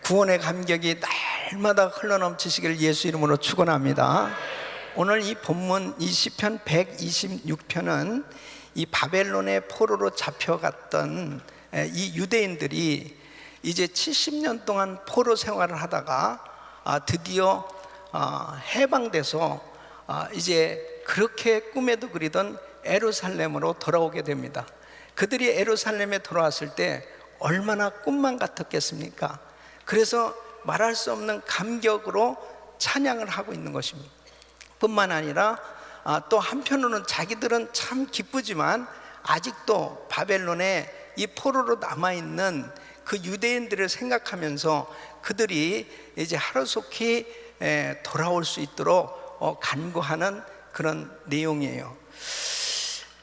구원의 감격이 날마다 흘러넘치시길 예수 이름으로 축원합니다. 오늘 이 본문 이 시편 126편은 이 바벨론의 포로로 잡혀갔던 이 유대인들이 이제 70년 동안 포로 생활을 하다가 드디어 해방돼서 이제 그렇게 꿈에도 그리던 예루살렘으로 돌아오게 됩니다. 그들이 예루살렘에 돌아왔을 때 얼마나 꿈만 같았겠습니까? 그래서 말할 수 없는 감격으로 찬양을 하고 있는 것입니다. 뿐만 아니라 또 한편으로는 자기들은 참 기쁘지만 아직도 바벨론에 이 포로로 남아있는 그 유대인들을 생각하면서 그들이 이제 하루속히 돌아올 수 있도록 간구하는 그런 내용이에요.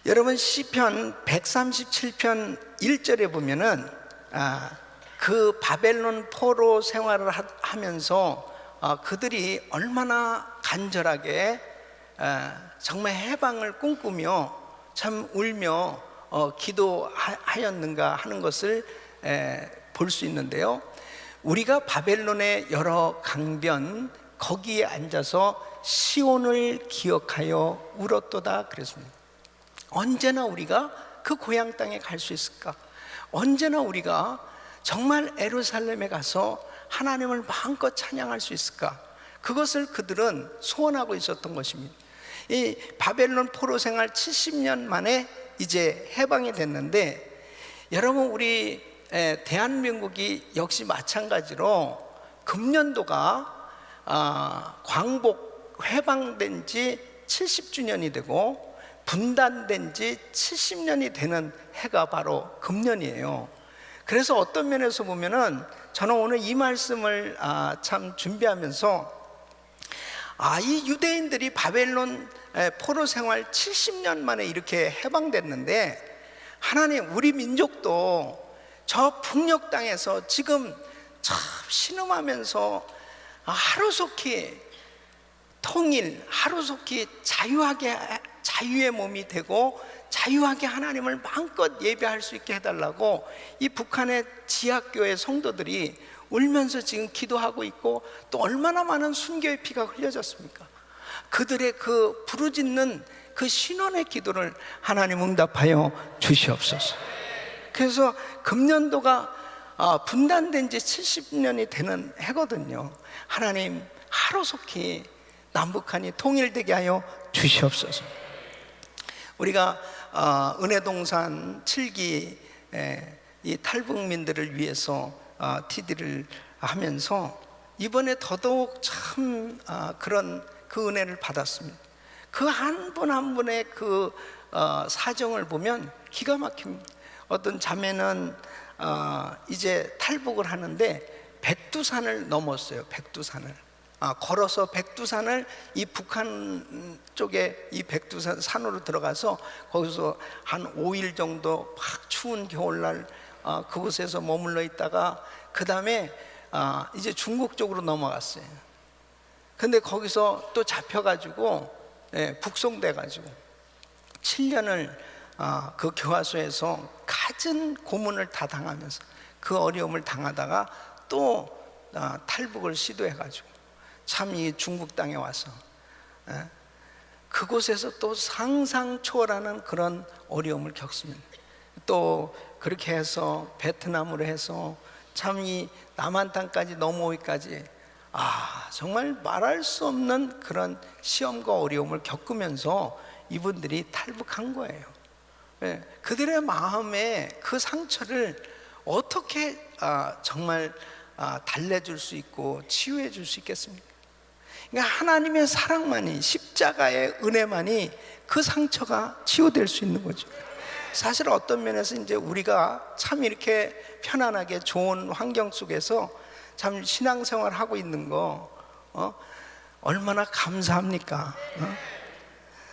여러분, 시편 137편 1절에 보면은 그 바벨론 포로 생활을 하면서 그들이 얼마나 간절하게 정말 해방을 꿈꾸며 참 울며 기도하였는가 하는 것을 볼 수 있는데요. 우리가 바벨론의 여러 강변 거기에 앉아서 시온을 기억하여 울었도다 그랬습니다. 언제나 우리가 그 고향 땅에 갈 수 있을까? 언제나 우리가 정말 예루살렘에 가서 하나님을 마음껏 찬양할 수 있을까? 그것을 그들은 소원하고 있었던 것입니다. 이 바벨론 포로 생활 70년 만에 이제 해방이 됐는데, 여러분, 우리 대한민국이 역시 마찬가지로 금년도가 광복 해방된 지 70주년이 되고 분단된 지 70년이 되는 해가 바로 금년이에요. 그래서 어떤 면에서 보면은 저는 오늘 이 말씀을 참 준비하면서 이 유대인들이 바벨론 포로 생활 70년 만에 이렇게 해방됐는데, 하나님, 우리 민족도 저 북녘 땅에서 지금 참 신음하면서 하루속히 통일, 하루속히 자유의 몸이 되고 자유하게 하나님을 마음껏 예배할 수 있게 해달라고 이 북한의 지하교회 성도들이 울면서 지금 기도하고 있고, 또 얼마나 많은 순교의 피가 흘려졌습니까? 그들의 그 부르짖는 그 신원의 기도를 하나님 응답하여 주시옵소서. 그래서 금년도가 분단된 지 70년이 되는 해거든요. 하나님, 하루속히 남북한이 통일되게 하여 주시옵소서. 우리가 은혜동산 7기 이 탈북민들을 위해서 TD를 하면서 이번에 더더욱 참 그런 그 은혜를 받았습니다. 그 한 분 한 분의 그 사정을 보면 기가 막힙니다. 어떤 자매는 이제 탈북을 하는데 백두산을 넘었어요. 백두산을 걸어서 백두산을 이 북한 쪽에 이 백두산 산으로 들어가서 거기서 한 5일 정도 막 추운 겨울날 그곳에서 머물러 있다가 그 다음에 이제 중국 쪽으로 넘어갔어요. 근데 거기서 또 잡혀가지고 북송돼가지고 7년을 그 교화소에서 갖은 고문을 다 당하면서 그 어려움을 당하다가 또 탈북을 시도해가지고 참 이 중국 땅에 와서 그곳에서 또 상상 초월하는 그런 어려움을 겪습니다. 또 그렇게 해서 베트남으로 해서 참 이 남한 땅까지 넘어오기까지 정말 말할 수 없는 그런 시험과 어려움을 겪으면서 이분들이 탈북한 거예요. 그들의 마음에 그 상처를 어떻게 정말 달래줄 수 있고 치유해 줄 수 있겠습니까? 그러니까 하나님의 사랑만이, 십자가의 은혜만이 그 상처가 치유될 수 있는 거죠. 사실 어떤 면에서 이제 우리가 참 이렇게 편안하게 좋은 환경 속에서 참 신앙생활 하고 있는 거 얼마나 감사합니까?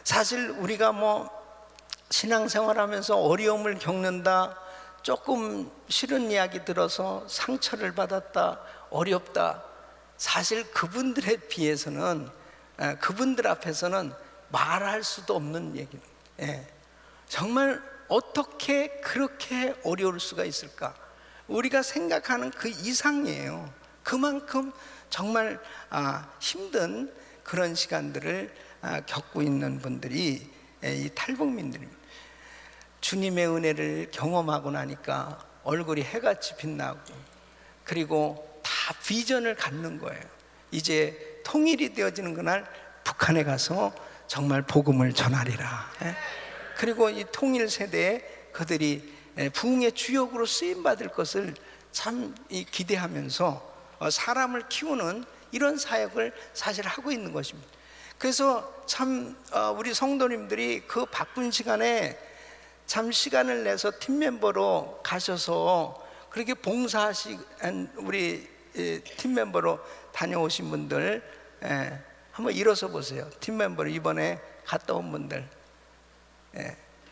사실 우리가 뭐 신앙생활 하면서 어려움을 겪는다, 조금 싫은 이야기 들어서 상처를 받았다, 어렵다, 사실 그분들에 비해서는 그분들 앞에서는 말할 수도 없는 얘기입니다. 정말 어떻게 그렇게 어려울 수가 있을까? 우리가 생각하는 그 이상이에요. 그만큼 정말 힘든 그런 시간들을 겪고 있는 분들이 이 탈북민들입니다. 주님의 은혜를 경험하고 나니까 얼굴이 해같이 빛나고, 그리고 다 비전을 갖는 거예요. 이제 통일이 되어지는 그날 북한에 가서 정말 복음을 전하리라. 그리고 이 통일 세대에 그들이 부흥의 주역으로 쓰임 받을 것을 참 기대하면서 사람을 키우는 이런 사역을 사실 하고 있는 것입니다. 그래서 참 우리 성도님들이 그 바쁜 시간에 참 시간을 내서 팀 멤버로 가셔서 그렇게 봉사하신 우리 팀 멤버로 다녀오신 분들, 한번 일어서 보세요. 팀 멤버로 이번에 갔다 온 분들,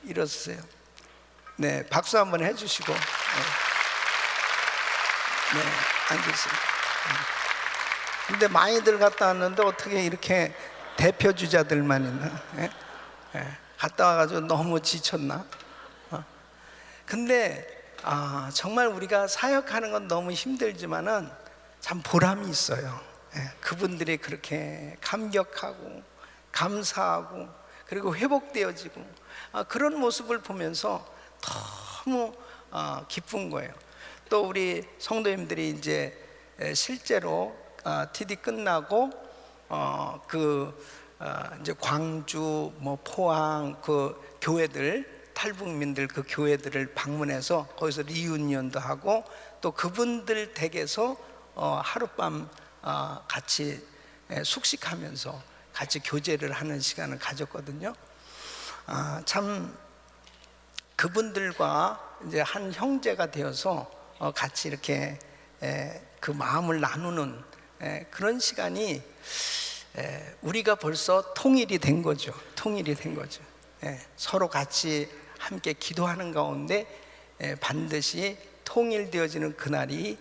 일어서세요. 네, 박수 한번 해주시고, 앉으세요. 근데 많이들 갔다 왔는데 어떻게 이렇게 대표 주자들만 있나? 갔다 와가지고 너무 지쳤나? 근데 정말 우리가 사역하는 건 너무 힘들지만은 참 보람이 있어요. 그분들이 그렇게 감격하고 감사하고 그리고 회복되어지고 그런 모습을 보면서 너무 기쁜 거예요. 또 우리 성도님들이 이제 실제로 TD 끝나고 이제 광주, 포항 그 교회들, 탈북민들 그 교회들을 방문해서 거기서 리유니언도 하고, 또 그분들 댁에서 하룻밤 같이 숙식하면서 같이 교제를 하는 시간을 가졌거든요. 참 그분들과 이제 한 형제가 되어서 같이 이렇게 그 마음을 나누는 그런 시간이, 우리가 벌써 통일이 된 거죠. 통일이 된 거죠. 서로 같이 함께 기도하는 가운데 반드시 통일되어지는 그날이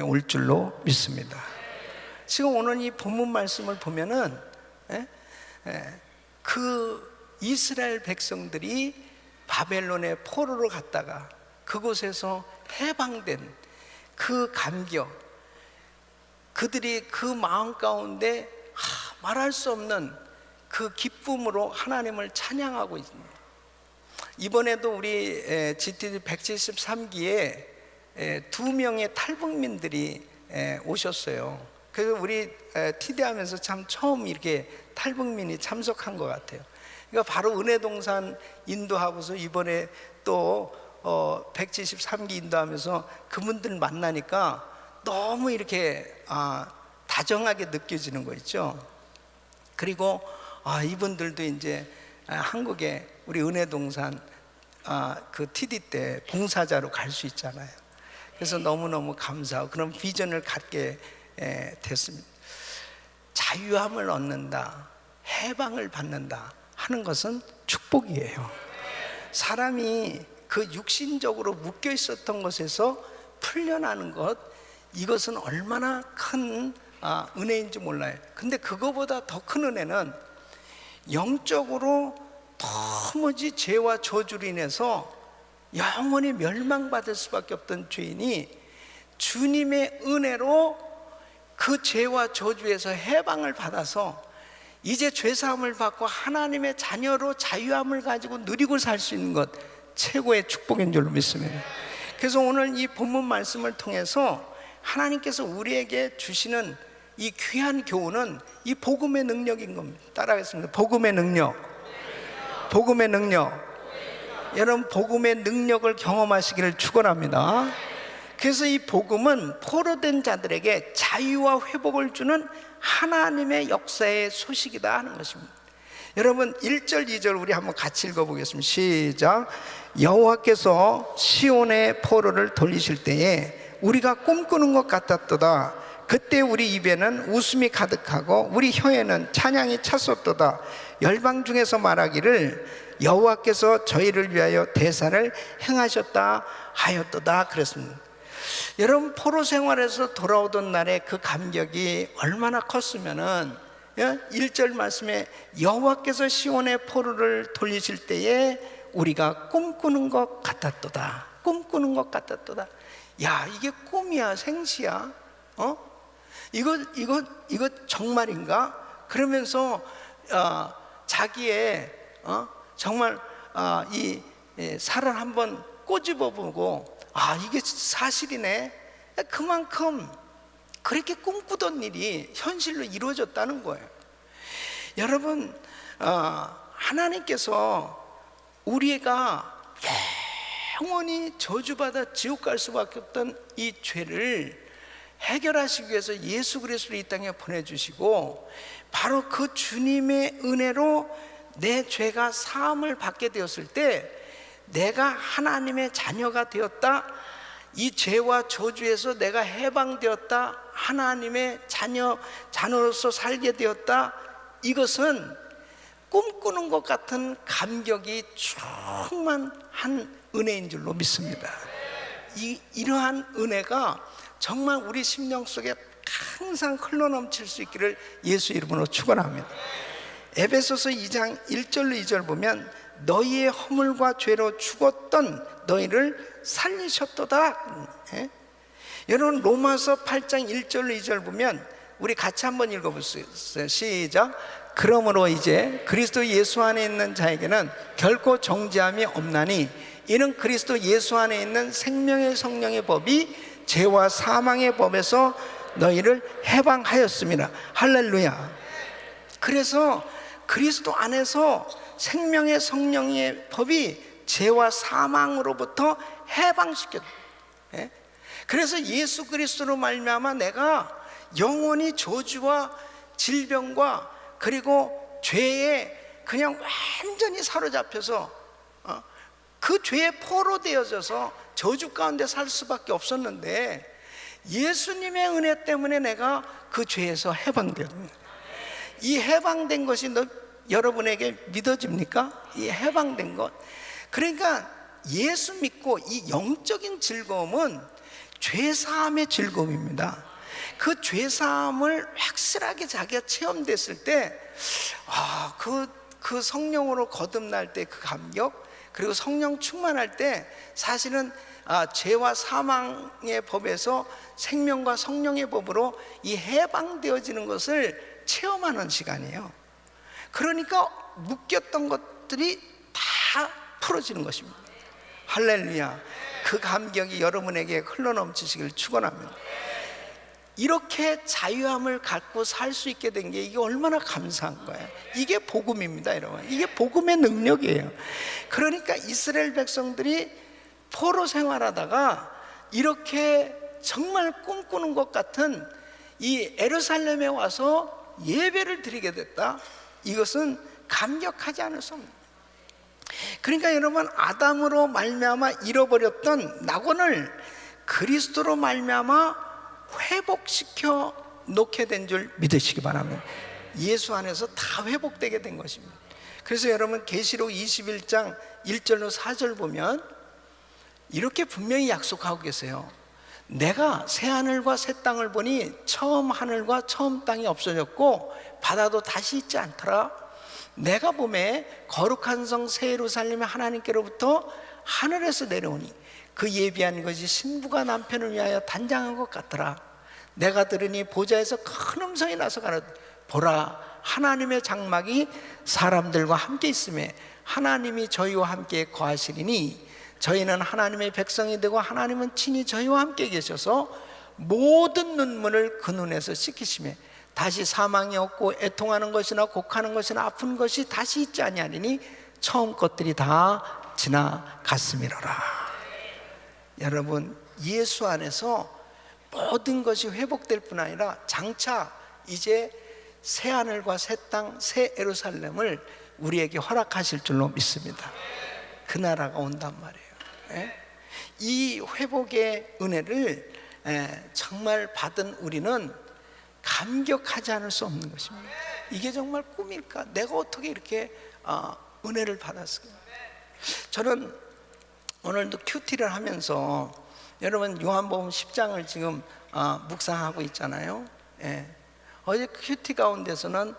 올 줄로 믿습니다. 지금 오늘 이 본문 말씀을 보면은 그 이스라엘 백성들이 바벨론의 포로로 갔다가 그곳에서 해방된 그 감격, 그들이 그 마음 가운데 말할 수 없는 그 기쁨으로 하나님을 찬양하고 있습니다. 이번에도 우리 GTD 173기에 2명의 탈북민들이 오셨어요. 그래서 우리 TD 하면서 참 처음 이렇게 탈북민이 참석한 것 같아요. 그러니까 바로 은혜동산 인도하고서 이번에 또 173기 인도하면서 그분들 만나니까 너무 이렇게 다정하게 느껴지는 거 있죠. 그리고 이분들도 이제 한국에 우리 은혜동산 그 TD 때 봉사자로 갈 수 있잖아요. 그래서 너무너무 감사하고 그런 비전을 갖게 됐습니다. 자유함을 얻는다, 해방을 받는다 하는 것은 축복이에요. 사람이 그 육신적으로 묶여 있었던 것에서 풀려나는 것, 이것은 얼마나 큰 은혜인지 몰라요. 근데 그거보다 더 큰 은혜는 영적으로 도무지 죄와 저주로 인해서 영원히 멸망받을 수밖에 없던 죄인이 주님의 은혜로 그 죄와 저주에서 해방을 받아서 이제 죄사함을 받고 하나님의 자녀로 자유함을 가지고 누리고 살 수 있는 것, 최고의 축복인 줄로 믿습니다. 그래서 오늘 이 본문 말씀을 통해서 하나님께서 우리에게 주시는 이 귀한 교훈은 이 복음의 능력인 겁니다. 따라하겠습니다. 복음의 능력. 복음의 능력. 여러분, 복음의 능력을 경험하시기를 축원합니다. 그래서 이 복음은 포로된 자들에게 자유와 회복을 주는 하나님의 역사의 소식이다 하는 것입니다. 여러분, 1절 2절 우리 한번 같이 읽어보겠습니다. 시작. 여호와께서 시온의 포로를 돌리실 때에 우리가 꿈꾸는 것 같았도다. 그때 우리 입에는 웃음이 가득하고 우리 혀에는 찬양이 찼었도다. 열방 중에서 말하기를 여호와께서 저희를 위하여 대사를 행하셨다 하였도다 그랬습니다. 여러분, 포로 생활에서 돌아오던 날에 그 감격이 얼마나 컸으면은 1절 말씀에 여호와께서 시온의 포로를 돌리실 때에 우리가 꿈꾸는 것 같았도다. 꿈꾸는 것 같았도다. 야, 이게 꿈이야, 생시야? 이거 정말인가? 그러면서 자기의 정말 이 살을 한번 꼬집어보고, 이게 사실이네. 그만큼 그렇게 꿈꾸던 일이 현실로 이루어졌다는 거예요. 여러분, 하나님께서 우리가 영원히 저주받아 지옥 갈 수밖에 없던 이 죄를 해결하시기 위해서 예수 그리스도를 이 땅에 보내주시고, 바로 그 주님의 은혜로 내 죄가 사함을 받게 되었을 때 내가 하나님의 자녀가 되었다, 이 죄와 저주에서 내가 해방되었다, 하나님의 자녀로서 살게 되었다, 이것은 꿈꾸는 것 같은 감격이 충만한 은혜인 줄로 믿습니다. 이러한 은혜가 정말 우리 심령 속에 항상 흘러넘칠 수 있기를 예수 이름으로 축원합니다. 에베소서 2장 1절로 2절 보면, 너희의 허물과 죄로 죽었던 너희를 살리셨도다. 여러분, 로마서 8장 1절로 2절 보면 우리 같이 한번 읽어보세요. 시작. 그러므로 이제 그리스도 예수 안에 있는 자에게는 결코 정죄함이 없나니, 이는 그리스도 예수 안에 있는 생명의 성령의 법이 죄와 사망의 법에서 너희를 해방하였습니다. 할렐루야. 그래서 그리스도 안에서 생명의 성령의 법이 죄와 사망으로부터 해방시켰다. 그래서 예수 그리스도로 말미암아 내가 영원히 저주와 질병과 그리고 죄에 그냥 완전히 사로잡혀서 그 죄에 포로되어져서 저주 가운데 살 수밖에 없었는데, 예수님의 은혜 때문에 내가 그 죄에서 해방됩니다. 이 해방된 것이 여러분에게 믿어집니까? 이 해방된 것. 그러니까 예수 믿고 이 영적인 즐거움은 죄사함의 즐거움입니다. 그 죄사함을 확실하게 자기가 체험됐을 때, 그 성령으로 거듭날 때 그 감격, 그리고 성령 충만할 때 사실은 죄와 사망의 법에서 생명과 성령의 법으로 이 해방되어지는 것을 체험하는 시간이에요. 그러니까 묶였던 것들이 다 풀어지는 것입니다. 할렐루야. 그 감격이 여러분에게 흘러넘치시길 축원합니다. 이렇게 자유함을 갖고 살 수 있게 된 게 이게 얼마나 감사한 거예요. 이게 복음입니다, 여러분. 이게 복음의 능력이에요. 그러니까 이스라엘 백성들이 포로 생활하다가 이렇게 정말 꿈꾸는 것 같은 이 예루살렘에 와서 예배를 드리게 됐다. 이것은 감격하지 않을 수 없는. 그러니까 여러분, 아담으로 말미암아 잃어버렸던 낙원을 그리스도로 말미암아 회복시켜 놓게 된 줄 믿으시기 바랍니다. 예수 안에서 다 회복되게 된 것입니다. 그래서 여러분, 계시록 21장 1절로 4절 보면 이렇게 분명히 약속하고 계세요. 내가 새 하늘과 새 땅을 보니 처음 하늘과 처음 땅이 없어졌고 바다도 다시 있지 않더라. 내가 보매 거룩한 성 새 예루살렘이 하나님께로부터 하늘에서 내려오니 그 예비한 것이 신부가 남편을 위하여 단장한 것 같더라. 내가 들으니 보좌에서 큰 음성이 나서 가라되, 보라, 하나님의 장막이 사람들과 함께 있음에 하나님이 저희와 함께 거하시리니 저희는 하나님의 백성이 되고 하나님은 친히 저희와 함께 계셔서 모든 눈물을 그 눈에서 씻기시며 다시 사망이 없고 애통하는 것이나 곡하는 것이나 아픈 것이 다시 있지 아니하리니 처음 것들이 다 지나갔음이로라. 여러분, 예수 안에서 모든 것이 회복될 뿐 아니라 장차 이제 새 하늘과 새 땅, 새 예루살렘을 우리에게 허락하실 줄로 믿습니다. 그 나라가 온단 말이에요. 이 회복의 은혜를 정말 받은 우리는 감격하지 않을 수 없는 것입니다. 이게 정말 꿈일까? 내가 어떻게 이렇게 은혜를 받았을까? 저는 오늘도 큐티를 하면서, 여러분 요한복음 10장을 지금 묵상하고 있잖아요. 어제 큐티 가운데서는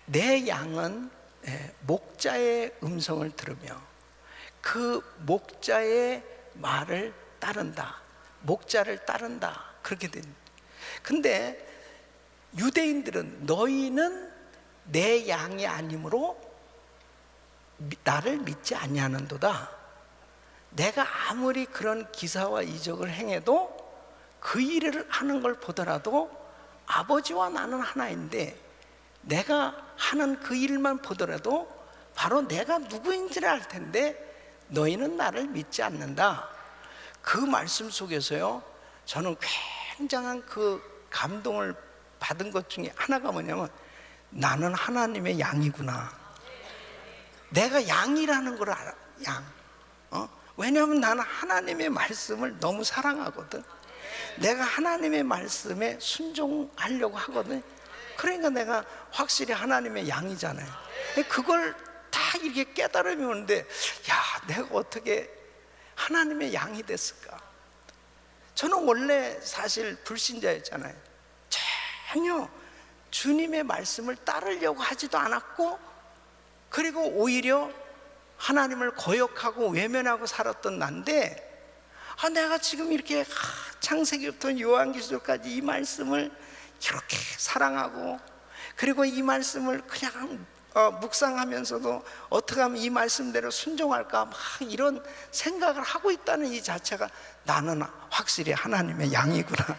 내 양은 목자의 음성을 들으며 그 목자의 말을 따른다, 목자를 따른다, 그렇게 됩니다. 근데 유대인들은 너희는 내 양이 아니므로 나를 믿지 아니하는도다. 내가 아무리 그런 기사와 이적을 행해도 그 일을 하는 걸 보더라도 아버지와 나는 하나인데, 내가 하는 그 일만 보더라도 바로 내가 누구인지를 알 텐데 너희는 나를 믿지 않는다. 그 말씀 속에서요, 저는 굉장한 그 감동을 받은 것 중에 하나가 뭐냐면, 나는 하나님의 양이구나. 내가 양이라는 걸 알아. 양. 왜냐하면 나는 하나님의 말씀을 너무 사랑하거든. 내가 하나님의 말씀에 순종하려고 하거든. 그러니까 내가 확실히 하나님의 양이잖아요. 그걸 다 이렇게 깨달음이 오는데, 야, 내가 어떻게 하나님의 양이 됐을까? 저는 원래 사실 불신자였잖아요. 전혀 주님의 말씀을 따르려고 하지도 않았고, 그리고 오히려 하나님을 거역하고 외면하고 살았던 난데, 내가 지금 이렇게 창세기부터 요한계시록까지 이 말씀을 이렇게 사랑하고, 그리고 이 말씀을 그냥 묵상하면서도 어떻게 하면 이 말씀대로 순종할까, 막 이런 생각을 하고 있다는 이 자체가, 나는 확실히 하나님의 양이구나.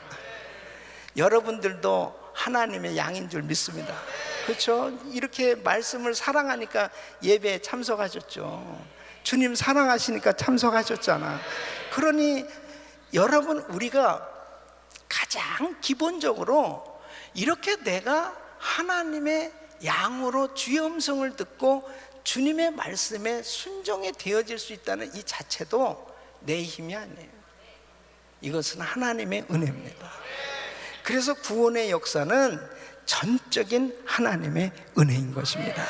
여러분들도 하나님의 양인 줄 믿습니다. 그렇죠? 이렇게 말씀을 사랑하니까 예배에 참석하셨죠. 주님 사랑하시니까 참석하셨잖아. 그러니 여러분, 우리가 가장 기본적으로 이렇게 내가 하나님의 양으로 주의 음성을 듣고 주님의 말씀에 순종이 되어질 수 있다는 이 자체도 내 힘이 아니에요. 이것은 하나님의 은혜입니다. 그래서 구원의 역사는 전적인 하나님의 은혜인 것입니다.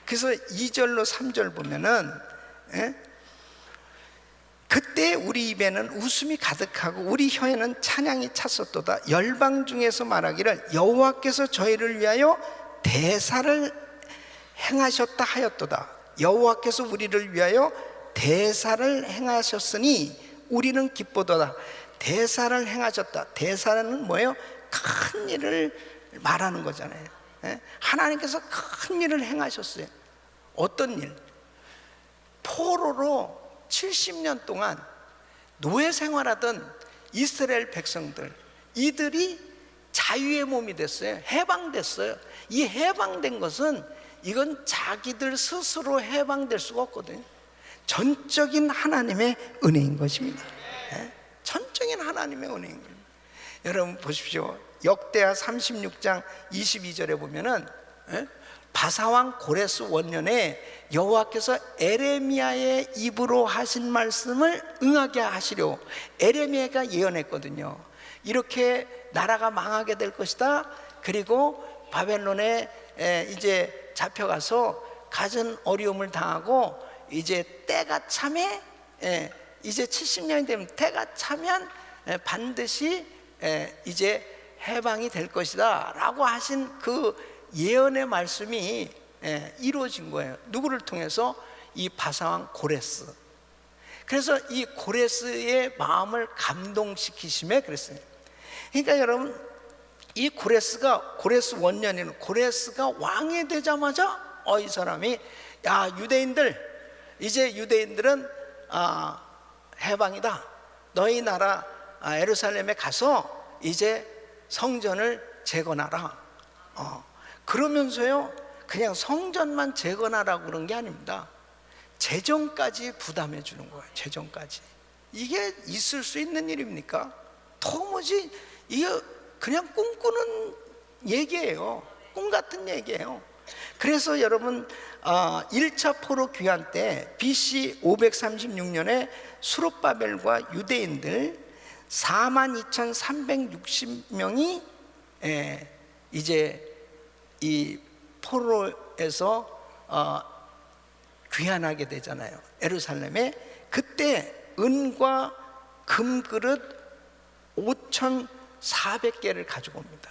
그래서 2절로 3절 보면은, 그때 우리 입에는 웃음이 가득하고 우리 혀에는 찬양이 찼었도다. 열방 중에서 말하기를 여호와께서 저희를 위하여 대사를 행하셨다 하였도다. 여호와께서 우리를 위하여 대사를 행하셨으니 우리는 기쁘도다. 대사를 행하셨다. 대사는 뭐예요? 큰 일을 말하는 거잖아요. 하나님께서 큰 일을 행하셨어요. 어떤 일? 포로로 70년 동안 노예 생활하던 이스라엘 백성들, 이들이 자유의 몸이 됐어요. 해방됐어요. 이 해방된 것은, 이건 자기들 스스로 해방될 수가 없거든요. 전적인 하나님의 은혜인 것입니다. 전적인 하나님의 은혜인 거예요. 여러분 보십시오. 역대하 36장 22절에 보면은, 바사왕 고레스 원년에 여호와께서 에레미야의 입으로 하신 말씀을 응하게 하시려 에레미야가 예언했거든요. 이렇게 나라가 망하게 될 것이다. 그리고 바벨론에 이제 잡혀가서 갖은 어려움을 당하고, 이제 때가 차면, 이제 70년이 되면 때가 차면 반드시 이제 해방이 될 것이다 라고 하신 그 예언의 말씀이 이루어진 거예요. 누구를 통해서? 이 바사왕 고레스. 그래서 이 고레스의 마음을 감동시키심에 그랬어요. 그러니까 여러분, 이 고레스가, 고레스 원년에는 고레스가 왕이 되자마자 이 사람이, 야, 유대인들, 이제 유대인들은 해방이다. 너희 나라 예루살렘에 가서 이제 성전을 재건하라. 그러면서요, 그냥 성전만 재건하라고 그런 게 아닙니다. 재정까지 부담해 주는 거예요. 재정까지. 이게 있을 수 있는 일입니까? 도무지, 이게 그냥 꿈꾸는 얘기예요. 꿈 같은 얘기예요. 그래서 여러분, 1차 포로 귀환 때 BC 536년에 수룹바벨과 유대인들 42,360명이 이제 이 포로에서 귀환하게 되잖아요. 예루살렘에. 그때 은과 금그릇 5,400개를 가지고 옵니다.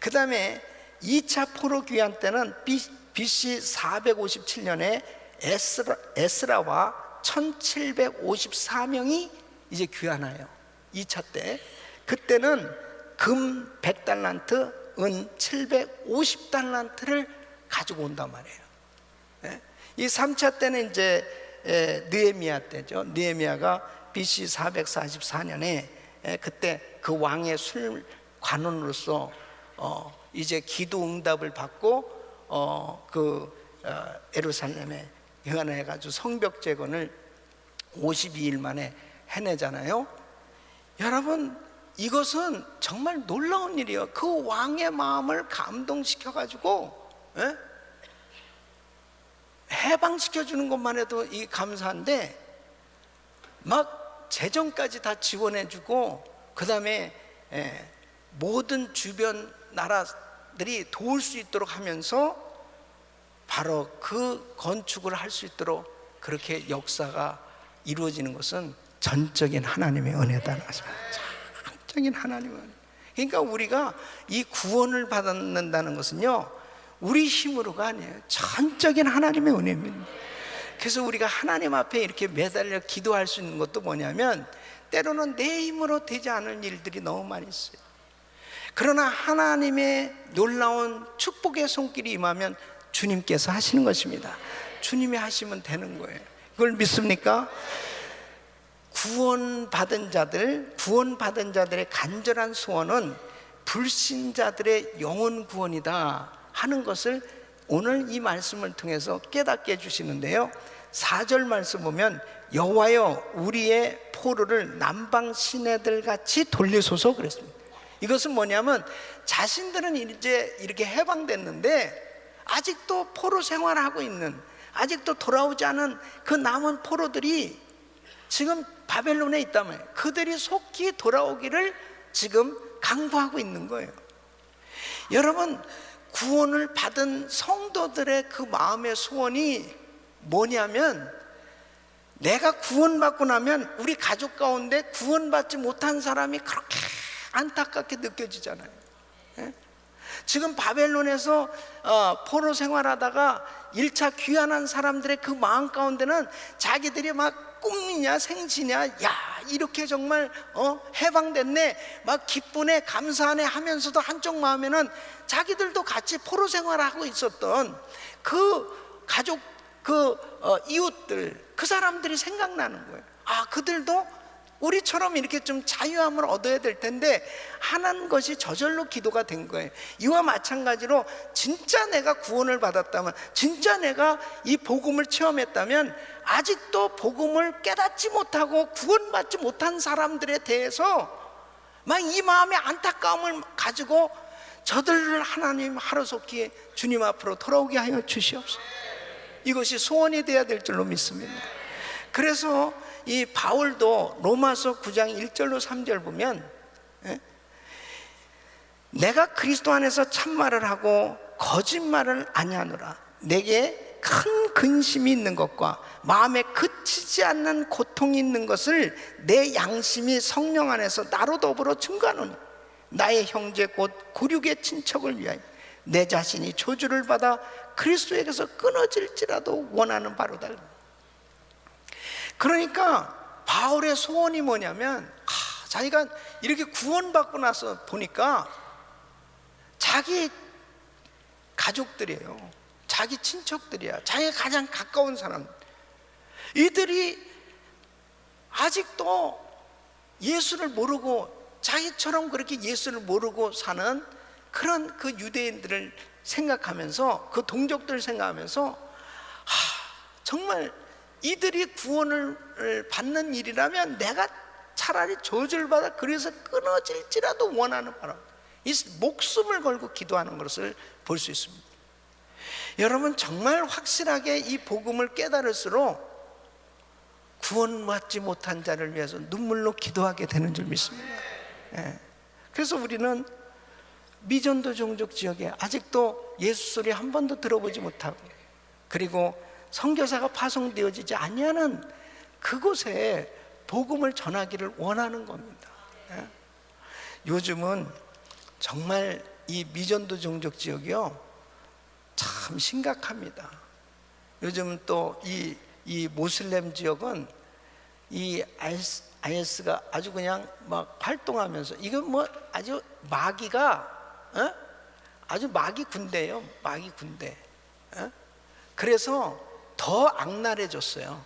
그 다음에 2차 포로 귀환 때는 BC 457년에 에스라와 1754명이 이제 귀환해요. 2차 때. 그때는 금 100달란트, 은 750달란트를 가지고 온단 말이에요. 이 3차 때는 이제 느헤미야 때죠. 느헤미야가 BC 444년에 그때 그 왕의 술 관원으로서 이제 기도 응답을 받고 예루살렘에 귀환해가지고 성벽 재건을 52일 만에 해내잖아요. 여러분, 이것은 정말 놀라운 일이에요. 그 왕의 마음을 감동시켜가지고 해방시켜주는 것만 해도 이 감사한데, 막 재정까지 다 지원해주고, 그 다음에 모든 주변 나라들이 도울 수 있도록 하면서 바로 그 건축을 할 수 있도록 그렇게 역사가 이루어지는 것은 전적인 하나님의 은혜다는 것입니다. 전적인 하나님의 은혜. 그러니까 우리가 이 구원을 받는다는 것은요, 우리 힘으로가 아니에요. 전적인 하나님의 은혜입니다. 그래서 우리가 하나님 앞에 이렇게 매달려 기도할 수 있는 것도 뭐냐면, 때로는 내 힘으로 되지 않을 일들이 너무 많이 있어요. 그러나 하나님의 놀라운 축복의 손길이 임하면 주님께서 하시는 것입니다. 주님이 하시면 되는 거예요. 이걸 믿습니까? 구원받은 자들의 간절한 소원은 불신자들의 영혼 구원이다 하는 것을 오늘 이 말씀을 통해서 깨닫게 해주시는데요, 4절 말씀 보면 여호와여 우리의 포로를 남방 시내들 같이 돌리소서 그랬습니다. 이것은 뭐냐면, 자신들은 이제 이렇게 해방됐는데 아직도 포로 생활하고 있는, 아직도 돌아오지 않은 그 남은 포로들이 지금 바벨론에 있다면 그들이 속히 돌아오기를 지금 강구하고 있는 거예요. 여러분, 구원을 받은 성도들의 그 마음의 소원이 뭐냐면, 내가 구원받고 나면 우리 가족 가운데 구원받지 못한 사람이 그렇게 안타깝게 느껴지잖아요. 지금 바벨론에서 포로 생활하다가 1차 귀환한 사람들의 그 마음 가운데는 자기들이 막 꿈이냐 생시냐, 야 이렇게 정말 해방됐네, 막 기쁘네 감사하네 하면서도 한쪽 마음에는 자기들도 같이 포로 생활하고 있었던 그 가족, 이웃들, 그 사람들이 생각나는 거예요. 아, 그들도 우리처럼 이렇게 좀 자유함을 얻어야 될 텐데 하는 것이 저절로 기도가 된 거예요. 이와 마찬가지로 진짜 내가 구원을 받았다면, 진짜 내가 이 복음을 체험했다면, 아직도 복음을 깨닫지 못하고 구원받지 못한 사람들에 대해서 막 이 마음의 안타까움을 가지고 저들을 하나님 하루속히 주님 앞으로 돌아오게 하여 주시옵소서. 이것이 소원이 되어야 될 줄로 믿습니다. 그래서 이 바울도 로마서 9장 1절로 3절 보면, 내가 그리스도 안에서 참말을 하고 거짓말을 아니하노라. 내게 큰 근심이 있는 것과 마음에 그치지 않는 고통이 있는 것을 내 양심이 성령 안에서 나로 더불어 증거하노니, 나의 형제 곧 구륙의 친척을 위하여 내 자신이 저주를 받아 그리스도에게서 끊어질지라도 원하는 바로다. 그러니까 바울의 소원이 뭐냐면, 자기가 이렇게 구원받고 나서 보니까 자기 가족들이에요. 자기 친척들이야. 자기가 가장 가까운 사람, 이들이 아직도 예수를 모르고, 자기처럼 그렇게 예수를 모르고 사는 그런 그 유대인들을 생각하면서, 그 동족들을 생각하면서, 정말 이들이 구원을 받는 일이라면 내가 차라리 저주를 받아 그래서 끊어질지라도 원하는 바람, 이 목숨을 걸고 기도하는 것을 볼 수 있습니다. 여러분, 정말 확실하게 이 복음을 깨달을수록 구원받지 못한 자를 위해서 눈물로 기도하게 되는 줄 믿습니다. 그래서 우리는 미전도 종족 지역에 아직도 예수 소리 한 번도 들어보지 못하고, 그리고 선교사가 파송되어지지 아니하는 그곳에 복음을 전하기를 원하는 겁니다. 요즘은 정말 이 미전도 종족 지역이요, 참 심각합니다. 요즘 또 이 모슬렘 지역은 이 IS가 아주 그냥 막 활동하면서, 이건 뭐 아주 마귀가 아주 마귀 군대예요. 마귀 군대. 그래서 더 악랄해졌어요.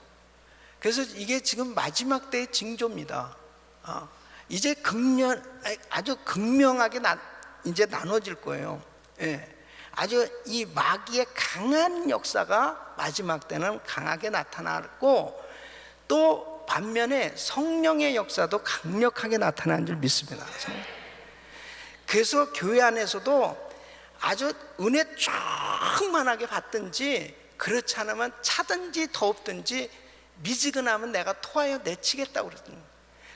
그래서 이게 지금 마지막 때의 징조입니다. 이제 아주 극명하게 이제 나눠질 거예요. 예. 아주 이 마귀의 강한 역사가 마지막 때는 강하게 나타났고, 또 반면에 성령의 역사도 강력하게 나타나는 줄 믿습니다. 그래서 교회 안에서도 아주 은혜 충만하게 받든지, 그렇지 않으면 차든지 덥든지 미지근하면 내가 토하여 내치겠다고 그랬거든요.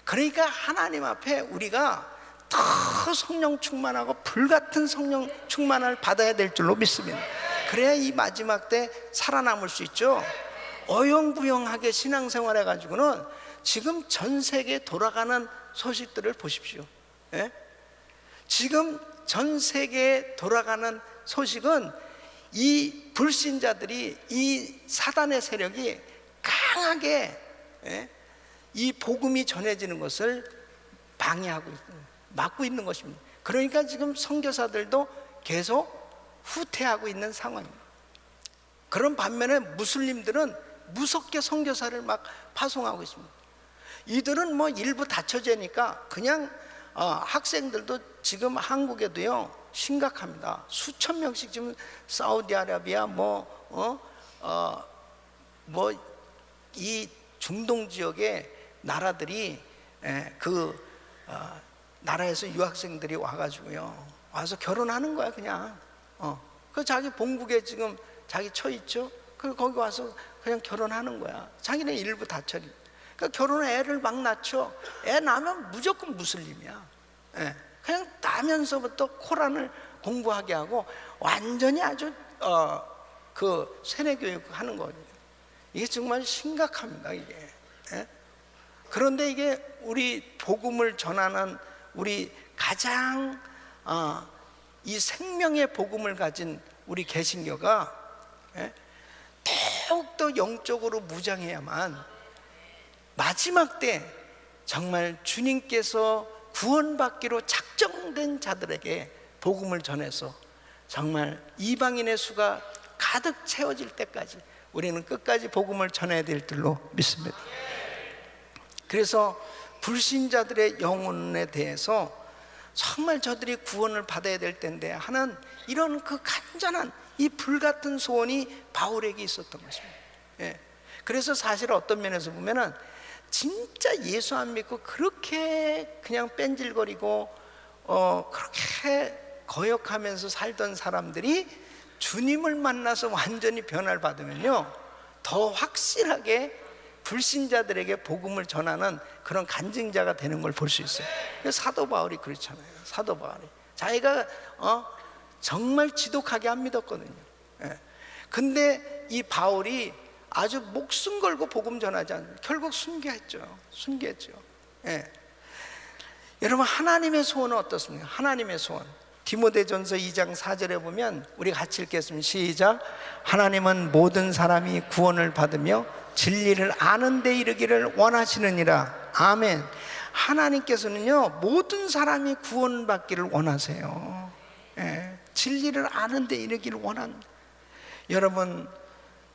그러니까 하나님 앞에 우리가 더 성령 충만하고 불같은 성령 충만을 받아야 될 줄로 믿습니다. 그래야 이 마지막 때 살아남을 수 있죠. 어영부영하게 신앙생활 해가지고는 지금 전 세계에 돌아가는 소식들을 보십시오. 예? 지금 전 세계에 돌아가는 소식은 이 불신자들이, 이 사단의 세력이 강하게 이 복음이 전해지는 것을 방해하고 막고 있는 것입니다. 그러니까 지금 선교사들도 계속 후퇴하고 있는 상황입니다. 그런 반면에 무슬림들은 무섭게 선교사를 막 파송하고 있습니다. 이들은 뭐 일부 다처제니까 그냥 학생들도 지금 한국에도요 심각합니다. 수천 명씩 지금 사우디아라비아 이 중동 지역의 나라들이 나라에서 유학생들이 와가지고요, 와서 결혼하는 거야 그냥. 그 자기 본국에 지금 자기 처 있죠. 그 거기 와서 그냥 결혼하는 거야. 자기는 일부 다처리. 그러니까 결혼해 애를 막 낳죠. 애 낳으면 무조건 무슬림이야. 그냥 나면서부터 코란을 공부하게 하고 완전히 아주 그 세뇌 교육 하는 거예요. 이게 정말 심각합니다 이게. 그런데 이게 우리 복음을 전하는 우리 가장 이 생명의 복음을 가진 우리 개신교가 더욱더 영적으로 무장해야만 마지막 때 정말 주님께서 구원받기로 작정된 자들에게 복음을 전해서 정말 이방인의 수가 가득 채워질 때까지 우리는 끝까지 복음을 전해야 될 줄로 믿습니다. 그래서 불신자들의 영혼에 대해서 정말 저들이 구원을 받아야 될 텐데 하는 이런 그 간절한 이 불같은 소원이 바울에게 있었던 것입니다. 그래서 사실 어떤 면에서 보면은 진짜 예수 안 믿고 그렇게 그냥 뺀질거리고 그렇게 거역하면서 살던 사람들이 주님을 만나서 완전히 변화를 받으면요 더 확실하게 불신자들에게 복음을 전하는 그런 간증자가 되는 걸 볼 수 있어요. 사도 바울이 그렇잖아요. 사도 바울이 자기가 정말 지독하게 안 믿었거든요. 근데 이 바울이 아주 목숨 걸고 복음 전하지 않으면 결국 순교했죠. 여러분, 하나님의 소원은 어떻습니까? 하나님의 소원, 디모데전서 2장 4절에 보면 우리 같이 읽겠습니다. 시작. 하나님은 모든 사람이 구원을 받으며 진리를 아는 데 이르기를 원하시느니라. 아멘. 하나님께서는요 모든 사람이 구원받기를 원하세요. 진리를 아는 데 이르기를 원합니다. 여러분,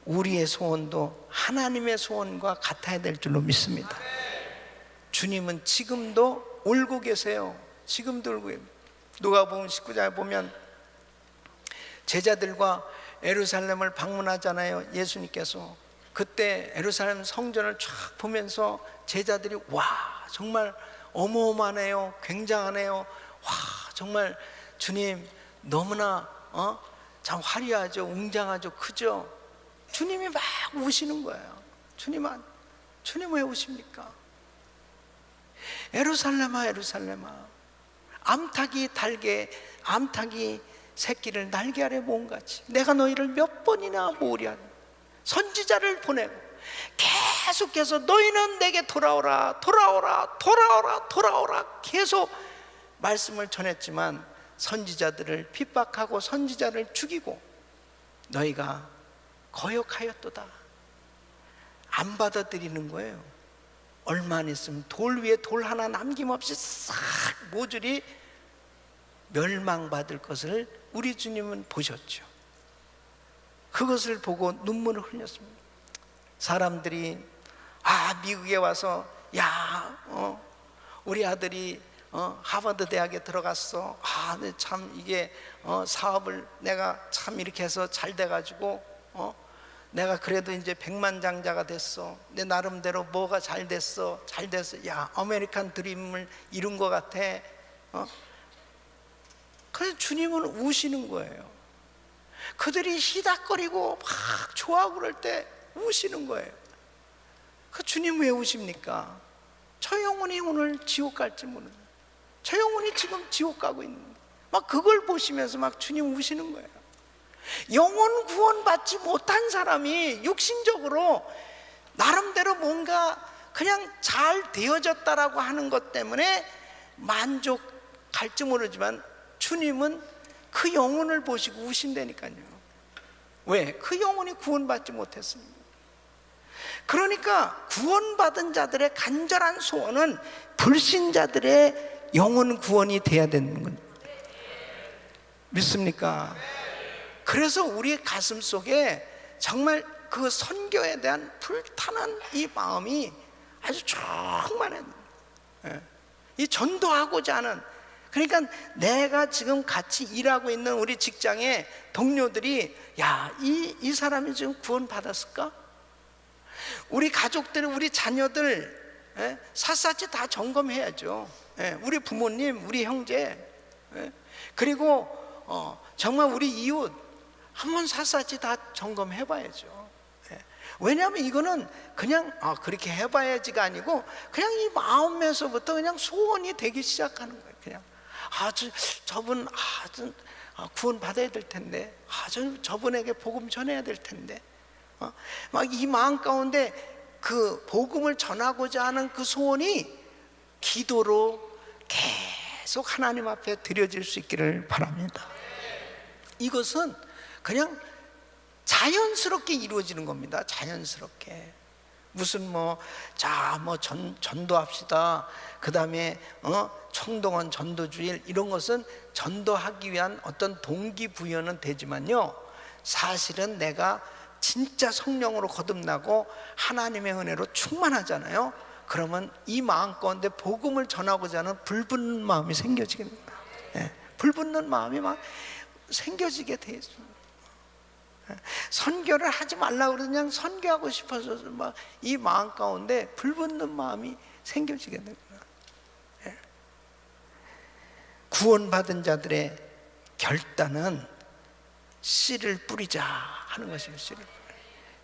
우리의 소원도 하나님의 소원과 같아야 될 줄로 믿습니다. 주님은 지금도 울고 계세요. 지금도 울고 계세요. 누가복음 19장에 보면 제자들과 예루살렘을 방문하잖아요. 예수님께서 그때 예루살렘 성전을 쫙 보면서 제자들이 와 정말 어마어마하네요, 굉장하네요, 와 정말 주님 너무나 참 화려하죠, 웅장하죠, 크죠. 주님이 막 우시는 거예요. 주님 왜 우십니까? 예루살렘아 예루살렘아, 암탉이 새끼를 날개 아래 모음같이 내가 너희를 몇 번이나 모으랴. 선지자를 보내고 계속해서 너희는 내게 돌아오라 계속 말씀을 전했지만 선지자들을 핍박하고 선지자를 죽이고 너희가 거역하였도다. 안 받아들이는 거예요. 얼마 안 있으면 돌 위에 돌 하나 남김없이 싹 모조리 멸망받을 것을 우리 주님은 보셨죠. 그것을 보고 눈물을 흘렸습니다. 사람들이 미국에 와서 우리 아들이 하버드 대학에 들어갔어. 근데 참 이게 사업을 내가 참 이렇게 해서 잘 돼가지고 내가 그래도 이제 백만장자가 됐어. 내 나름대로 뭐가 잘 됐어. 아메리칸 드림을 이룬 것 같아. 그래서 주님은 우시는 거예요. 그들이 희닥거리고 막 좋아하고 그럴 때 우시는 거예요. 그 주님 왜 우십니까? 저 영혼이 오늘 지옥 갈지 모르는, 저 영혼이 지금 지옥 가고 있는데 막 그걸 보시면서 막 주님 우시는 거예요. 영혼 구원받지 못한 사람이 육신적으로 나름대로 뭔가 그냥 잘 되어졌다라고 하는 것 때문에 만족할지 모르지만 주님은 그 영혼을 보시고 우신다니까요. 왜? 그 영혼이 구원받지 못했습니다. 그러니까 구원받은 자들의 간절한 소원은 불신자들의 영혼 구원이 돼야 되는 겁니다. 믿습니까? 그래서 우리 가슴 속에 정말 그 선교에 대한 불타는 이 마음이 아주 충만해요. 이 전도하고자 하는, 그러니까 내가 지금 같이 일하고 있는 우리 직장의 동료들이 이 사람이 지금 구원 받았을까? 우리 가족들, 우리 자녀들 샅샅이 다 점검해야죠. 우리 부모님, 우리 형제, 그리고 정말 우리 이웃 한번 샅샅이 다 점검해 봐야죠. 왜냐하면 이거는 그냥 그렇게 해봐야지가 아니고 그냥 이 마음에서부터 그냥 소원이 되기 시작하는 거예요. 그냥 저분 구원 받아야 될 텐데, 저분에게 복음 전해야 될 텐데, 막 이 마음 가운데 그 복음을 전하고자 하는 그 소원이 기도로 계속 하나님 앞에 드려질 수 있기를 바랍니다. 이것은 그냥 자연스럽게 이루어지는 겁니다. 자연스럽게. 무슨 전도합시다. 그 다음에 청동원 전도주일, 이런 것은 전도하기 위한 어떤 동기부여는 되지만요, 사실은 내가 진짜 성령으로 거듭나고 하나님의 은혜로 충만하잖아요. 그러면 이 마음 가운데 복음을 전하고자 하는 불붙는 마음이 생겨지게 됩니다. 불붙는 마음이 막 생겨지게 되어 있습니다. 선교를 하지 말라고 그냥 선교하고 싶어서 막 이 마음 가운데 불붙는 마음이 생겨지게 됩니다. 구원받은 자들의 결단은 씨를 뿌리자 하는 것입니다. 씨를.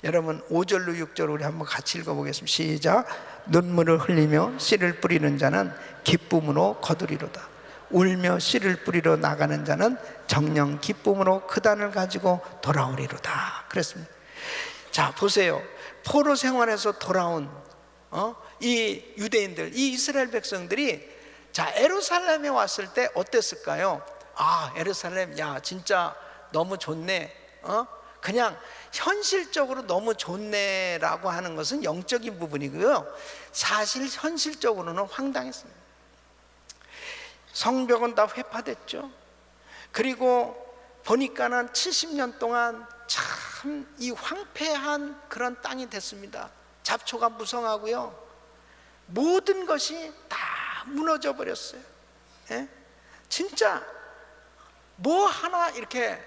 여러분 5절로 6절 우리 한번 같이 읽어보겠습니다. 시작. 눈물을 흘리며 씨를 뿌리는 자는 기쁨으로 거두리로다. 울며 씨를 뿌리러 나가는 자는 정녕 기쁨으로 그 단을 가지고 돌아오리로다. 그랬습니다. 자, 보세요. 포로 생활에서 돌아온 이 유대인들, 이 이스라엘 백성들이 예루살렘에 왔을 때 어땠을까요? 예루살렘, 진짜 너무 좋네. 그냥 현실적으로 너무 좋네라고 하는 것은 영적인 부분이고요, 사실 현실적으로는 황당했습니다. 성벽은 다 회파됐죠. 그리고 보니까는 70년 동안 참 이 황폐한 그런 땅이 됐습니다. 잡초가 무성하고요, 모든 것이 다 무너져 버렸어요. 진짜 뭐 하나 이렇게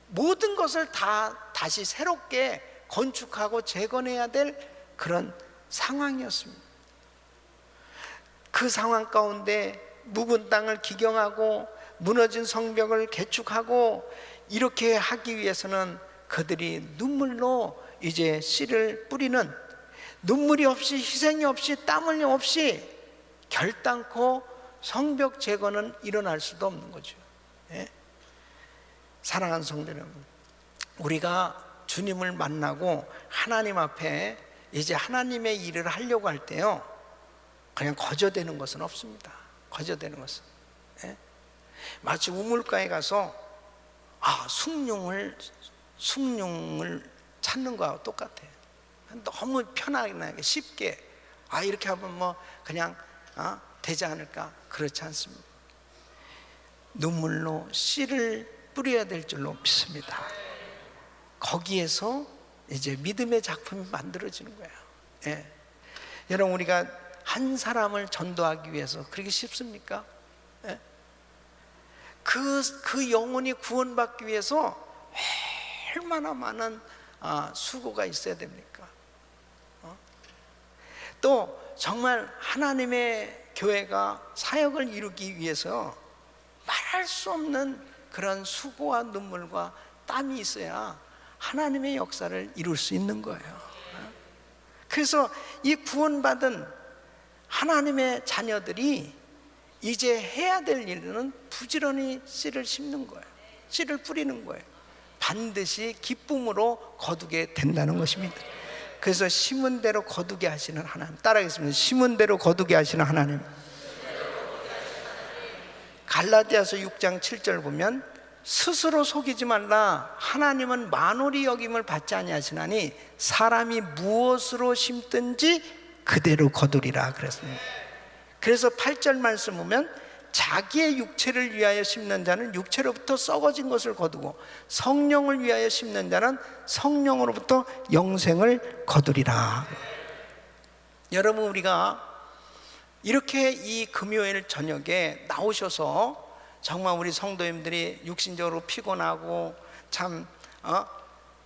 모든 것을 다 다시 새롭게 건축하고 재건해야 될 그런 상황이었습니다. 그 상황 가운데 묵은 땅을 기경하고 무너진 성벽을 개축하고 이렇게 하기 위해서는 그들이 눈물로 이제 씨를 뿌리는, 눈물이 없이, 희생이 없이, 땀 흘림 없이 결단코 성벽 재건은 일어날 수도 없는 거죠. 사랑하는 성도 여러분, 우리가 주님을 만나고 하나님 앞에 이제 하나님의 일을 하려고 할 때요, 그냥 거저되는 것은 없습니다. 거저되는 것은. 마치 우물가에 가서 숭늉을 찾는 거하고 똑같아요. 너무 편하게 쉽게 이렇게 하면 뭐 그냥 되지 않을까? 그렇지 않습니다. 눈물로 씨를 뿌려야 될 줄로 믿습니다. 거기에서 이제 믿음의 작품이 만들어지는 거예요. 예. 여러분, 우리가 한 사람을 전도하기 위해서 그렇게 쉽습니까? 예? 그 영혼이 구원받기 위해서 얼마나 많은 수고가 있어야 됩니까? 또 정말 하나님의 교회가 사역을 이루기 위해서 말할 수 없는 그런 수고와 눈물과 땀이 있어야 하나님의 역사를 이룰 수 있는 거예요. 그래서 이 구원받은 하나님의 자녀들이 이제 해야 될 일은 부지런히 씨를 심는 거예요. 씨를 뿌리는 거예요. 반드시 기쁨으로 거두게 된다는 것입니다. 그래서 심은 대로 거두게 하시는 하나님. 따라하겠습니다. 심은 대로 거두게 하시는 하나님. 갈라디아서 6장 7절 보면 스스로 속이지 말라. 하나님은 만홀히 여김을 받지 아니하시나니 사람이 무엇으로 심든지 그대로 거두리라 그랬습니다. 그래서 8절 말씀 보면 자기의 육체를 위하여 심는 자는 육체로부터 썩어진 것을 거두고 성령을 위하여 심는 자는 성령으로부터 영생을 거두리라. 여러분, 우리가 이렇게 이 금요일 저녁에 나오셔서 정말 우리 성도님들이 육신적으로 피곤하고 참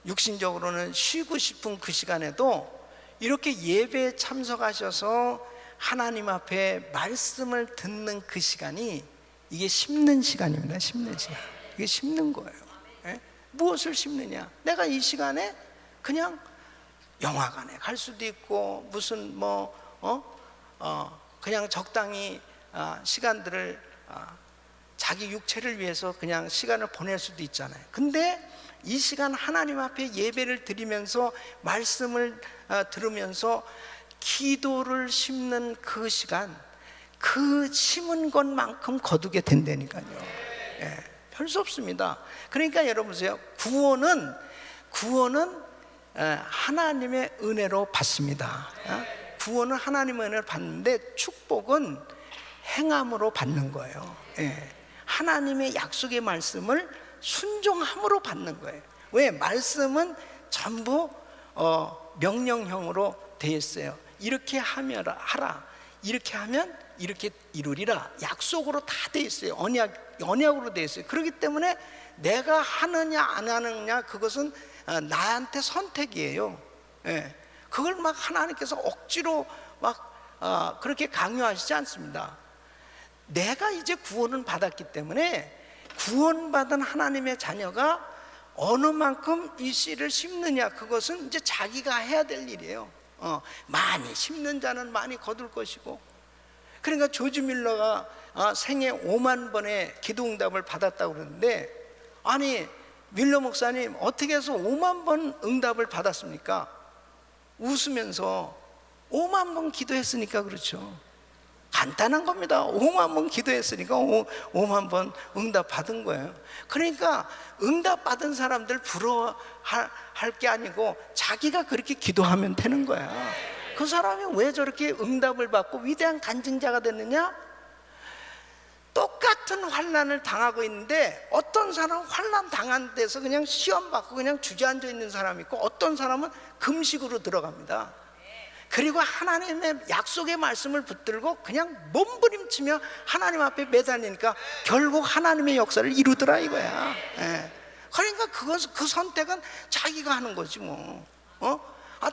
육신적으로는 쉬고 싶은 그 시간에도 이렇게 예배에 참석하셔서 하나님 앞에 말씀을 듣는 그 시간이 이게 심는 시간입니다. 심는 시간. 이게 심는 거예요. 예? 무엇을 심느냐? 내가 이 시간에 그냥 영화관에 갈 수도 있고 무슨 그냥 적당히 시간들을 자기 육체를 위해서 그냥 시간을 보낼 수도 있잖아요. 근데 이 시간 하나님 앞에 예배를 드리면서 말씀을 들으면서 기도를 심는 그 시간, 그 심은 것만큼 거두게 된다니까요. 예, 별 수 없습니다. 그러니까 여러분 보세요. 구원은 하나님의 은혜로 받습니다. 구원은 하나님의 은혜를 받는데 축복은 행함으로 받는 거예요. 예, 하나님의 약속의 말씀을 순종함으로 받는 거예요. 왜? 말씀은 전부 명령형으로 되어 있어요. 이렇게 하라, 이렇게 하면 이렇게 이루리라. 약속으로 다 되어 있어요. 언약으로 되어 있어요. 그렇기 때문에 내가 하느냐 안 하느냐 그것은 나한테 선택이에요. 예. 그걸 막 하나님께서 억지로 막 그렇게 강요하시지 않습니다. 내가 이제 구원을 받았기 때문에 구원받은 하나님의 자녀가 어느 만큼 이 씨를 심느냐 그것은 이제 자기가 해야 될 일이에요. 많이 심는 자는 많이 거둘 것이고. 그러니까 조지 밀러가 생애 5만 번의 기도응답을 받았다고 그러는데, 아니 밀러 목사님 어떻게 해서 5만 번 응답을 받았습니까? 웃으면서 5만 번 기도했으니까 그렇죠. 간단한 겁니다. 5만 번 기도했으니까 5만 번 응답 받은 거예요. 그러니까 응답 받은 사람들 부러워할 게 아니고 자기가 그렇게 기도하면 되는 거야. 그 사람이 왜 저렇게 응답을 받고 위대한 간증자가 됐느냐? 똑같은 환난을 당하고 있는데 어떤 사람은 환난 당한 데서 그냥 시험 받고 그냥 주저앉아 있는 사람이 있고, 어떤 사람은 금식으로 들어갑니다. 그리고 하나님의 약속의 말씀을 붙들고 그냥 몸부림치며 하나님 앞에 매달리니까 결국 하나님의 역사를 이루더라 이거야. 예. 그러니까 그 선택은 자기가 하는 거지 뭐.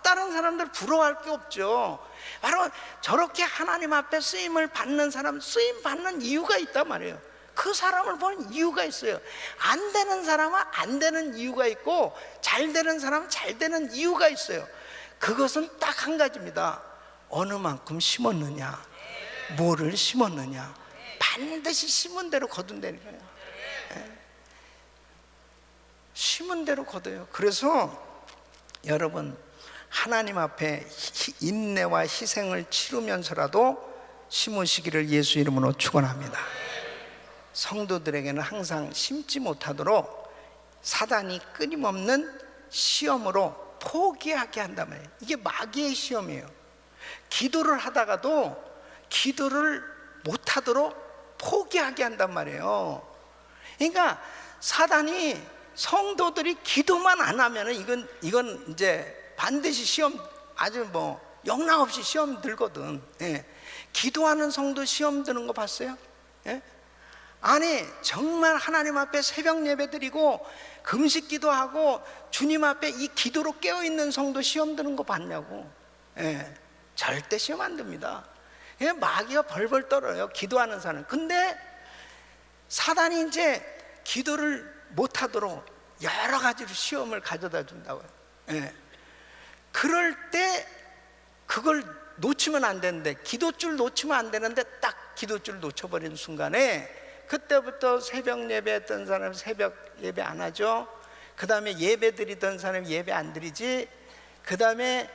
다른 사람들 부러워할 게 없죠. 바로 저렇게 하나님 앞에 쓰임을 받는 사람, 쓰임 받는 이유가 있단 말이에요. 그 사람을 보는 이유가 있어요. 안 되는 사람은 안 되는 이유가 있고, 잘 되는 사람은 잘 되는 이유가 있어요. 그것은 딱 한 가지입니다. 어느 만큼 심었느냐, 뭐를 심었느냐. 반드시 심은 대로 거둔다니까요. 심은 대로 거둬요. 그래서 여러분, 하나님 앞에 인내와 희생을 치르면서라도 심으시기를 예수 이름으로 축원합니다. 성도들에게는 항상 심지 못하도록 사단이 끊임없는 시험으로 포기하게 한단 말이에요. 이게 마귀의 시험이에요. 기도를 하다가도 기도를 못하도록 포기하게 한단 말이에요. 그러니까 사단이 성도들이 기도만 안 하면은 이건 이제 반드시 시험, 아주 뭐 영락없이 시험 들거든. 예. 기도하는 성도 시험 드는 거 봤어요? 예? 아니 정말 하나님 앞에 새벽 예배 드리고 금식 기도하고 주님 앞에 이 기도로 깨어있는 성도 시험 드는 거 봤냐고. 예. 절대 시험 안 듭니다. 그냥 마귀가 벌벌 떨어요, 기도하는 사람. 근데 사단이 이제 기도를 못하도록 여러 가지로 시험을 가져다 준다고요. 예. 그럴 때 그걸 놓치면 안 되는데, 기도줄 놓치면 안 되는데 딱 기도줄 놓쳐버리는 순간에 그때부터 새벽 예배 했던 사람 새벽 예배 안 하죠. 그 다음에 예배 드리던 사람 예배 안 드리지. 그 다음에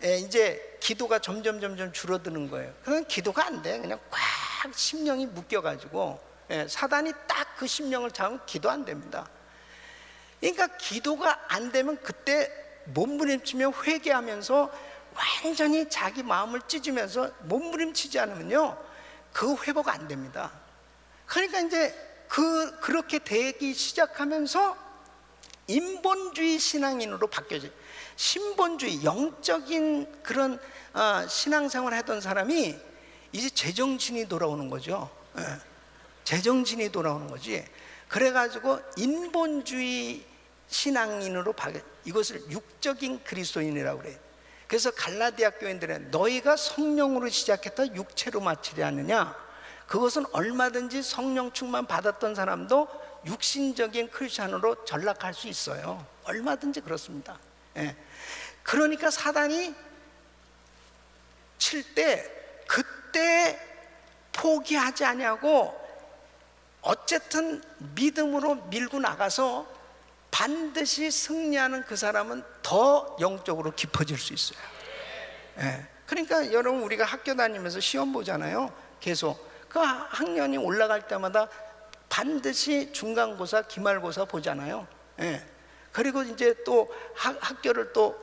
이제 기도가 점점 줄어드는 거예요. 그건 기도가 안 돼. 그냥 꽉 심령이 묶여가지고 사단이 딱 그 심령을 잡으면 기도 안 됩니다. 그러니까 기도가 안 되면 그때 몸부림치며 회개하면서 완전히 자기 마음을 찢으면서 몸부림치지 않으면요, 그 회복 안 됩니다. 그러니까 이제 그렇게 되기 시작하면서 인본주의 신앙인으로 바뀌어져요. 신본주의, 영적인 그런 신앙생활을 하던 사람이 이제 제정신이 돌아오는 거죠. 제정신이 돌아오는 거지. 그래가지고 인본주의 신앙인으로 바뀌어, 이것을 육적인 그리스도인이라고 그래요. 그래서 갈라디아 교인들은 너희가 성령으로 시작했다 육체로 마치려 하느냐, 그것은 얼마든지 성령 충만 받았던 사람도 육신적인 크리스찬으로 전락할 수 있어요. 얼마든지 그렇습니다. 예. 그러니까 사단이 칠 때 그때 포기하지 아니하고 어쨌든 믿음으로 밀고 나가서 반드시 승리하는 그 사람은 더 영적으로 깊어질 수 있어요. 예. 그러니까 여러분, 우리가 학교 다니면서 시험 보잖아요. 계속 그 학년이 올라갈 때마다 반드시 중간고사, 기말고사 보잖아요. 예. 그리고 이제 또 학교를 또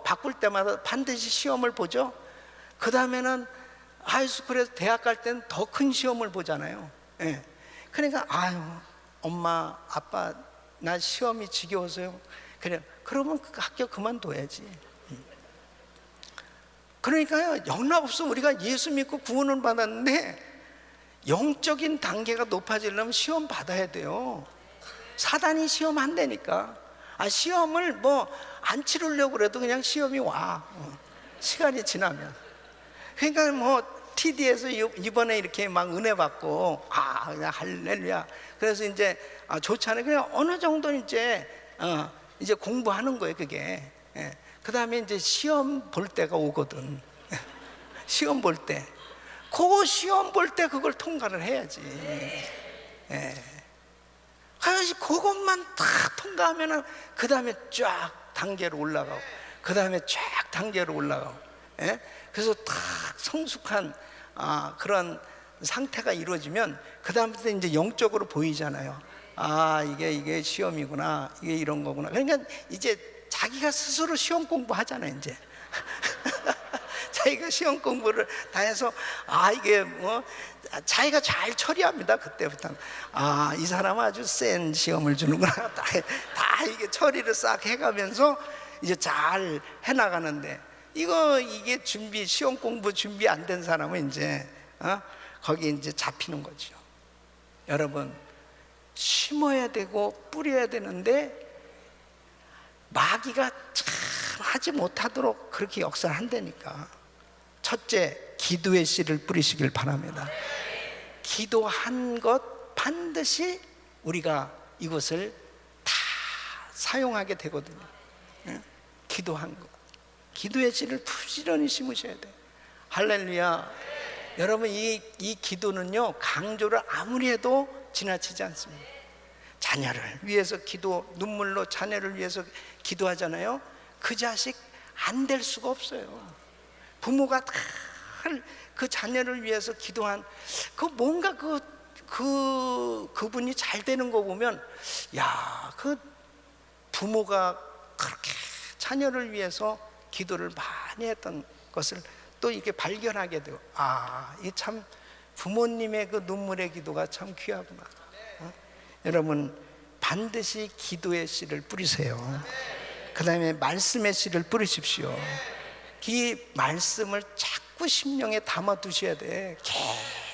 바꿀 때마다 반드시 시험을 보죠. 그 다음에는 하이스쿨에서 대학 갈 때는 더 큰 시험을 보잖아요. 예. 그러니까 아유, 엄마 아빠 나 시험이 지겨워서요. 그래, 그러면 그 학교 그만둬야지. 그러니까요, 영락없어. 우리가 예수 믿고 구원을 받았는데 영적인 단계가 높아지려면 시험 받아야 돼요. 사단이 시험 안 되니까. 시험을 뭐 안 치르려고 그래도 그냥 시험이 와. 시간이 지나면. 그러니까 뭐 TD에서 이번에 이렇게 막 은혜 받고 그냥 할렐루야. 그래서 이제 좋잖아요. 그냥 어느 정도 이제 공부하는 거예요, 그게. 예. 그 다음에 이제 시험 볼 때가 오거든. 시험 볼 때. 그 시험 볼 때 그걸 통과를 해야지. 예. 그래서 그것만 다 통과하면은 그 다음에 쫙 단계로 올라가고, 그 다음에 쫙 단계로 올라가고. 예? 그래서 딱 성숙한 그런 상태가 이루어지면 그 다음부터 이제 영적으로 보이잖아요. 이게 시험이구나, 이게 이런 거구나. 그러니까 이제 자기가 스스로 시험 공부하잖아요, 이제. 자기가 시험 공부를 다 해서 이게 뭐 자기가 잘 처리합니다. 그때부터는 이 사람은 아주 센 시험을 주는구나. 다 이게 처리를 싹 해가면서 이제 잘 해나가는데, 이게 시험 공부 준비 안 된 사람은 이제 거기 이제 잡히는 거죠. 여러분, 심어야 되고 뿌려야 되는데 마귀가 참 하지 못하도록 그렇게 역사를 한다니까. 첫째, 기도의 씨를 뿌리시길 바랍니다. 기도한 것 반드시 우리가 이것을 다 사용하게 되거든요. 기도한 것, 기도의 씨를 부지런히 심으셔야 돼요. 할렐루야. 여러분, 이 기도는요, 강조를 아무리 해도 지나치지 않습니다. 자녀를 위해서 눈물로 자녀를 위해서 기도하잖아요. 그 자식 안 될 수가 없어요. 부모가 다 그 자녀를 위해서 기도한 뭔가 그분이 잘 되는 거 보면, 그 부모가 그렇게 자녀를 위해서 기도를 많이 했던 것을 또 이렇게 발견하게 돼요. 이 참 부모님의 그 눈물의 기도가 참 귀하구나. 여러분, 반드시 기도의 씨를 뿌리세요. 그 다음에 말씀의 씨를 뿌리십시오. 이 말씀을 자꾸 심령에 담아 두셔야 돼.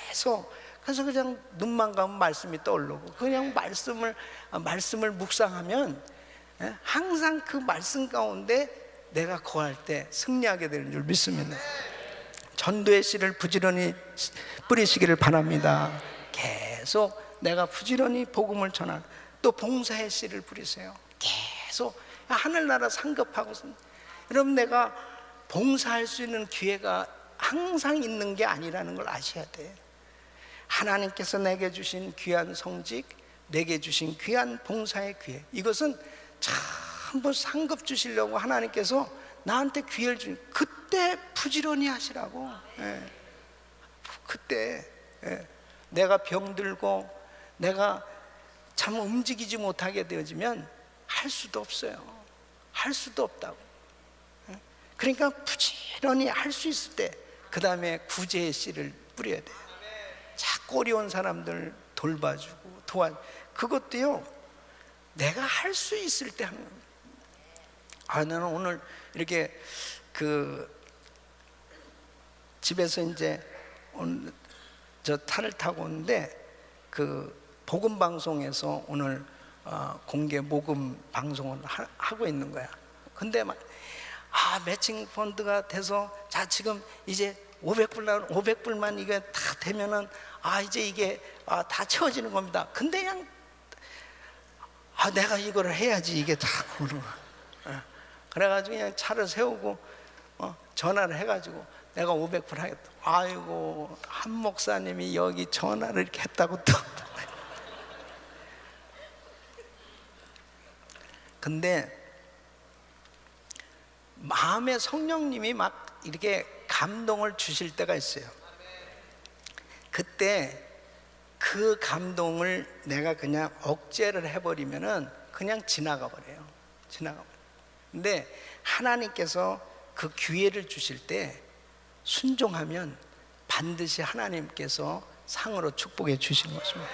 계속. 그래서 그냥 눈만 감으면 말씀이 떠오르고, 그냥 말씀을 묵상하면 항상 그 말씀 가운데 내가 거할 때 승리하게 되는 줄 믿습니다. 전도의 씨를 부지런히 뿌리시기를 바랍니다. 계속 내가 부지런히 복음을 전하는, 또 봉사의 씨를 뿌리세요. 계속 하늘나라 상급하고. 여러분, 내가 봉사할 수 있는 기회가 항상 있는 게 아니라는 걸 아셔야 돼. 하나님께서 내게 주신 귀한 성직, 내게 주신 귀한 봉사의 기회, 이것은 전부 상급 주시려고 하나님께서 나한테 기회를 주니, 그때 부지런히 하시라고. 그때 내가 병들고 내가 참 움직이지 못하게 되어지면 할 수도 없어요. 할 수도 없다고. 그러니까 부지런히 할 수 있을 때, 그 다음에 구제의 씨를 뿌려야 돼요. 자꾸 어려운 사람들 돌봐주고 그것도요, 내가 할 수 있을 때 하는 겁니다. 나는 오늘 이렇게 집에서 이제 오늘 저 차를 타고 오는데, 복음 방송에서 오늘 공개 모금 방송을 하고 있는 거야. 근데 매칭 펀드가 돼서, 자, 지금 이제 500불만 이게 다 되면은 이제 이게 다 채워지는 겁니다. 근데 그냥 내가 이거를 해야지, 이게 다 그러는 거야. 그래가지고 그냥 차를 세우고 전화를 해가지고 내가 500불 하겠다. 아이고, 한 목사님이 여기 전화를 이렇게 했다고 또. 근데 마음에 성령님이 막 이렇게 감동을 주실 때가 있어요. 그때 그 감동을 내가 그냥 억제를 해버리면은 그냥 지나가 버려요. 근데 하나님께서 그 기회를 주실 때 순종하면 반드시 하나님께서 상으로 축복해 주시는 것입니다.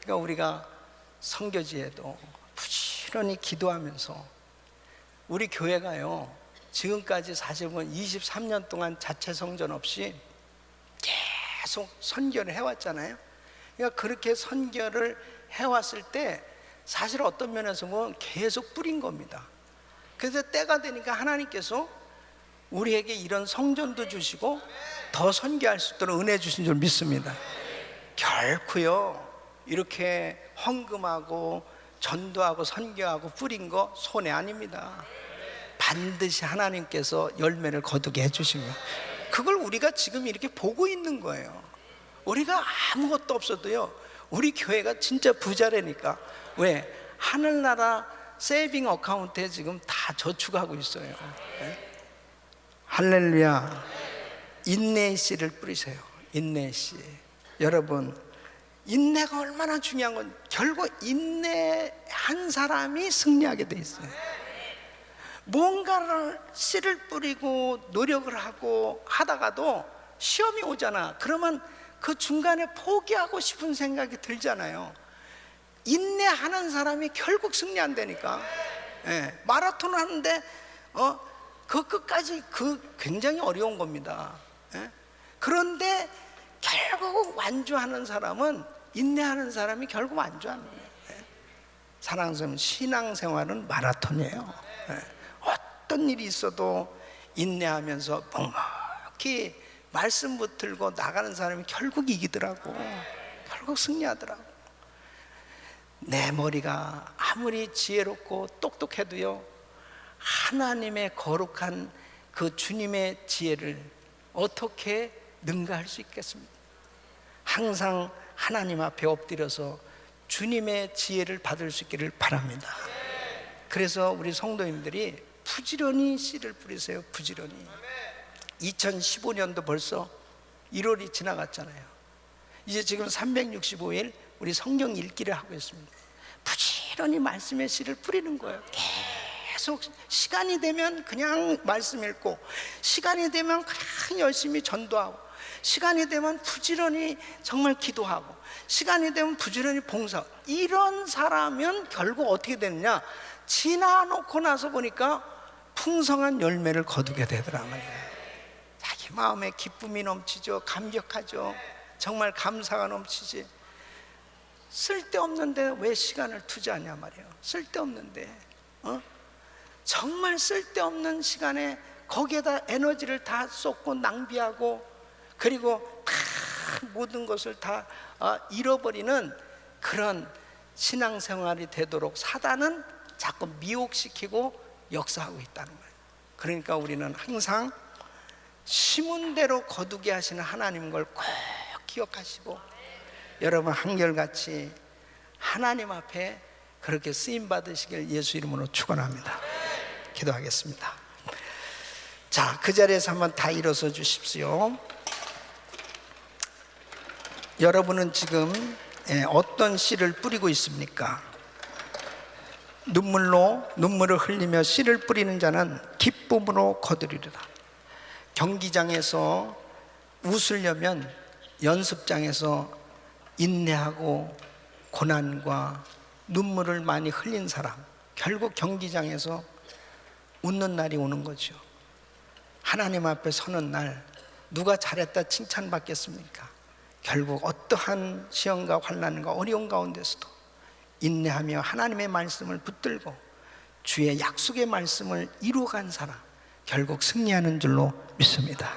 그러니까 우리가 선교지에도 부지런히 기도하면서, 우리 교회가요, 지금까지 사실 23년 동안 자체 성전 없이 계속 선교를 해왔잖아요. 그러니까 그렇게 선교를 해왔을 때 사실 어떤 면에서 보면 계속 뿌린 겁니다. 그래서 때가 되니까 하나님께서 우리에게 이런 성전도 주시고 더 선교할 수 있도록 은혜 주신 줄 믿습니다. 결코요, 이렇게 헌금하고 전도하고 선교하고 뿌린 거 손해 아닙니다. 반드시 하나님께서 열매를 거두게 해주십니다. 그걸 우리가 지금 이렇게 보고 있는 거예요. 우리가 아무것도 없어도요, 우리 교회가 진짜 부자라니까. 왜? 하늘나라 세이빙 어카운트에 지금 다 저축하고 있어요. 할렐루야. 인내의 씨를 뿌리세요. 인내의 씨. 여러분, 인내가 얼마나 중요한 건, 결국 인내한 사람이 승리하게 돼 있어요. 뭔가를 씨를 뿌리고 노력을 하고 하다가도 시험이 오잖아. 그러면 그 중간에 포기하고 싶은 생각이 들잖아요. 인내하는 사람이 결국 승리한다니까. 마라톤 하는데 그 끝까지 굉장히 어려운 겁니다. 그런데 결국 완주하는 사람은, 인내하는 사람이 결국 완주하는 거예요. 사랑스러운 신앙생활은 마라톤이에요. 어떤 일이 있어도 인내하면서 묵묵히 말씀 붙들고 나가는 사람이 결국 이기더라고. 결국 승리하더라고. 내 머리가 아무리 지혜롭고 똑똑해도요, 하나님의 거룩한 그 주님의 지혜를 어떻게 능가할 수 있겠습니까? 항상 하나님 앞에 엎드려서 주님의 지혜를 받을 수 있기를 바랍니다. 그래서 우리 성도님들이 부지런히 씨를 뿌리세요. 부지런히. 2015년도 벌써 1월이 지나갔잖아요. 이제 지금 365일 우리 성경 읽기를 하고 있습니다. 부지런히 말씀의 씨를 뿌리는 거예요. 계속 시간이 되면 그냥 말씀 읽고, 시간이 되면 그냥 열심히 전도하고, 시간이 되면 부지런히 정말 기도하고, 시간이 되면 부지런히 봉사하고, 이런 사람은 결국 어떻게 되느냐, 지나놓고 나서 보니까 풍성한 열매를 거두게 되더라 말이에요. 자기 마음에 기쁨이 넘치죠. 감격하죠. 정말 감사가 넘치지. 쓸데없는데 왜 시간을 투자하냐 말이에요. 쓸데없는데, 정말 쓸데없는 시간에 거기에다 에너지를 다 쏟고 낭비하고, 그리고 다 모든 것을 다 잃어버리는 그런 신앙생활이 되도록 사단은 자꾸 미혹시키고 역사하고 있다는 거예요. 그러니까 우리는 항상 심은 대로 거두게 하시는 하나님 걸 꼭 기억하시고, 여러분 한결같이 하나님 앞에 그렇게 쓰임 받으시길 예수 이름으로 축원합니다. 기도하겠습니다. 자, 그 자리에서 한번 다 일어서 주십시오. 여러분은 지금 어떤 씨를 뿌리고 있습니까? 눈물을 흘리며 씨를 뿌리는 자는 기쁨으로 거두리로다. 경기장에서 웃으려면 연습장에서 인내하고 고난과 눈물을 많이 흘린 사람, 결국 경기장에서 웃는 날이 오는 거죠. 하나님 앞에 서는 날 누가 잘했다 칭찬받겠습니까? 결국 어떠한 시험과 환난과 어려운 가운데서도 인내하며 하나님의 말씀을 붙들고 주의 약속의 말씀을 이루어간 사람, 결국 승리하는 줄로 믿습니다.